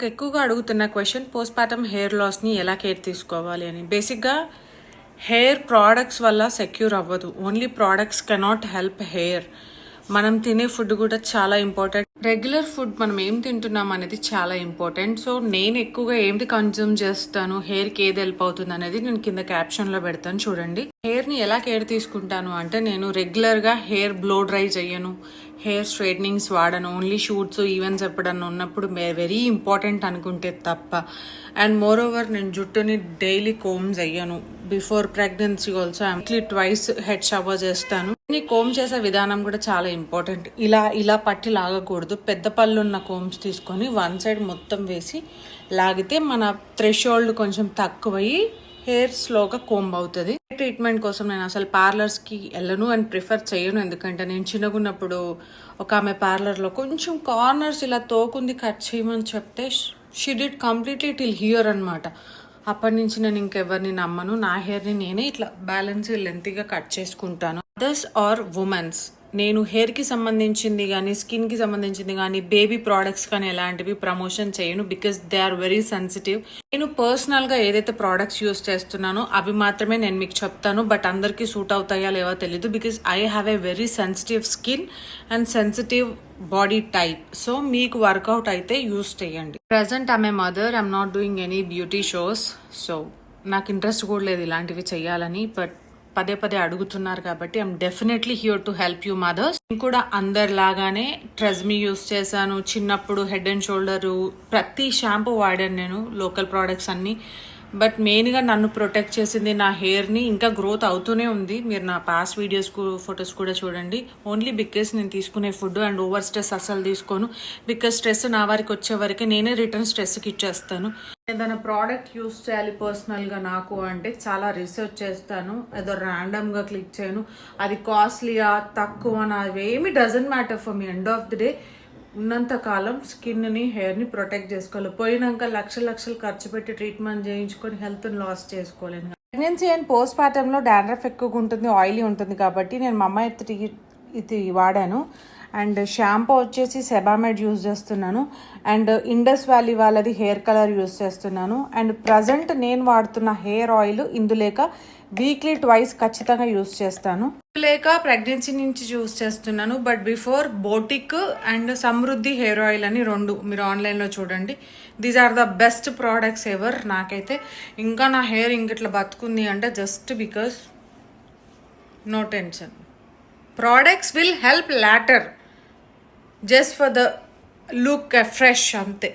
ఎక్కువగా అడుగుతున్న question postpartum hair లాస్ని ఎలా కేర్ తీసుకోవాలి అని. బేసిక్గా హెయిర్ ప్రోడక్ట్స్ వల్ల సెక్యూర్ అవ్వదు. Only products cannot help hair. మనం తినే ఫుడ్ కూడా చాలా ఇంపార్టెంట్. రెగ్యులర్ ఫుడ్ మనం ఏం తింటున్నాం అనేది చాలా ఇంపార్టెంట్. సో నేను ఎక్కువగా ఏంటి కన్జ్యూమ్ చేస్తాను, హెయిర్కి ఏది హెల్ప్ అవుతుంది అనేది నేను కింద క్యాప్షన్లో పెడతాను చూడండి. హెయిర్ని ఎలా కేర్ తీసుకుంటాను అంటే, నేను రెగ్యులర్గా హెయిర్ బ్లో డ్రై చేయను, హెయిర్ స్ట్రైట్నింగ్స్ వాడను. ఓన్లీ షూట్స్ ఈవెంట్స్ ఎప్పుడన్నా ఉన్నప్పుడు వెరీ ఇంపార్టెంట్ అనుకుంటే తప్ప. అండ్ మోర్ ఓవర్ నేను జుట్టుని డైలీ కోమ్ చెయ్యను. Before pregnancy also weekly twice head shower చేస్తాను. కోమ్ చేసే విధానం కూడా చాలా ఇంపార్టెంట్. ఇలా పట్టి లాగకూడదు. పెద్ద పళ్ళు ఉన్న కోమ్స్ తీసుకొని వన్ సైడ్ మొత్తం వేసి లాగితే మన థ్రెషోల్డ్ కొంచెం తక్కువయ్యి హెయిర్ స్లోగా కోంబ్ అవుతుంది. ట్రీట్మెంట్ కోసం నేను అసలు పార్లర్స్కి వెళ్ళను అండ్ ప్రిఫర్ చేయను. ఎందుకంటే నేను చిన్నగున్నప్పుడు ఒక ఆమె పార్లర్లో కొంచెం కార్నర్స్ ఇలా తోకుంది కట్ చేయమని చెప్తే she did completely till here అనమాట. అప్పటి నుంచి నేను ఇంకెవరిని నమ్మను. నా హెయిర్ని నేనే ఇట్లా బ్యాలెన్స్ లెంతీగా కట్ చేసుకుంటాను. అదర్స్ ఆర్ ఉమెన్స్, నేను హెయిర్కి సంబంధించింది కానీ స్కిన్కి సంబంధించింది కానీ బేబీ ప్రోడక్ట్స్ కానీ ఎలాంటివి ప్రమోషన్ చేయను. Because they are very sensitive. నేను పర్సనల్గా ఏదైతే ప్రోడక్ట్స్ యూస్ చేస్తున్నానో అవి మాత్రమే నేను మీకు చెప్తాను. బట్ అందరికీ సూట్ అవుతాయా లేవో తెలీదు. Because I have a very sensitive skin and sensitive body type. So మీకు వర్కౌట్ అయితే యూస్ చేయండి. Present I'm a mother, I'm not doing any beauty shows. So నాకు ఇంట్రెస్ట్ కూడా లేదు ఇలాంటివి చేయాలని. బట్ పదే పదే అడుగుతున్నారు కాబట్టి I'm definitely here to help you mothers. నేను కూడా అందరిలాగానే ట్రెజ్మీ యూస్ చేశాను. చిన్నప్పుడు హెడ్ అండ్ షోల్డర్ ప్రతి షాంపూ వాడాను నేను, లోకల్ ప్రోడక్ట్స్ అన్ని. బట్ మెయిన్గా నన్ను ప్రొటెక్ట్ చేసింది నా హెయిర్ని. ఇంకా గ్రోత్ అవుతూనే ఉంది. మీరు నా పాస్ట్ వీడియోస్ ఫొటోస్ కూడా చూడండి. ఓన్లీ బికాస్ నేను తీసుకునే ఫుడ్ అండ్ ఓవర్ స్ట్రెస్ అసలు తీసుకోను. బికాస్ స్ట్రెస్ నా వారికి వచ్చే వరకే నేనే రిటర్న్ స్ట్రెస్కి ఇచ్చేస్తాను. ఏదైనా ప్రోడక్ట్ యూస్ చేయాలి పర్సనల్గా నాకు అంటే చాలా రీసెర్చ్ చేస్తాను. ఏదో ర్యాండమ్గా క్లిక్ చేయను. అది కాస్ట్లీయా తక్కువ అవేమి doesn't matter for me. End of the day ఉన్నంతకాలం స్కిన్ని హెయిర్ని ప్రొటెక్ట్ చేసుకోవాలి. పోయినాక లక్షలు ఖర్చు పెట్టి ట్రీట్మెంట్ చేయించుకొని హెల్త్ని లాస్ చేసుకోలేను. ప్రెగ్నెన్సీ అండ్ పోస్ట్ పార్టంలో డాండ్రఫ్ ఎక్కువగా ఉంటుంది, ఆయిలీ ఉంటుంది కాబట్టి నేను మా అమ్మాయి ఇది వాడాను. అండ్ షాంపూ వచ్చేసి సెబామెడ్ యూజ్ చేస్తున్నాను. అండ్ ఇండస్ వ్యాలీ వాళ్ళది హెయిర్ కలర్ యూజ్ చేస్తున్నాను. అండ్ ప్రజెంట్ నేను వాడుతున్న hair oil Indulekha weekly twice ఖచ్చితంగా యూజ్ చేస్తాను. లేక ప్రెగ్నెన్సీ నుంచి యూజ్ చేస్తున్నాను. But before Biotique and Samriddhi hair oil అని 2 మీరు ఆన్లైన్లో చూడండి. These are the best products ever. నాకైతే ఇంకా నా హెయిర్ ఇంకట్లా బతుకుంది అంటే just because no tension. Products will help later, just for the look fresh అంతే.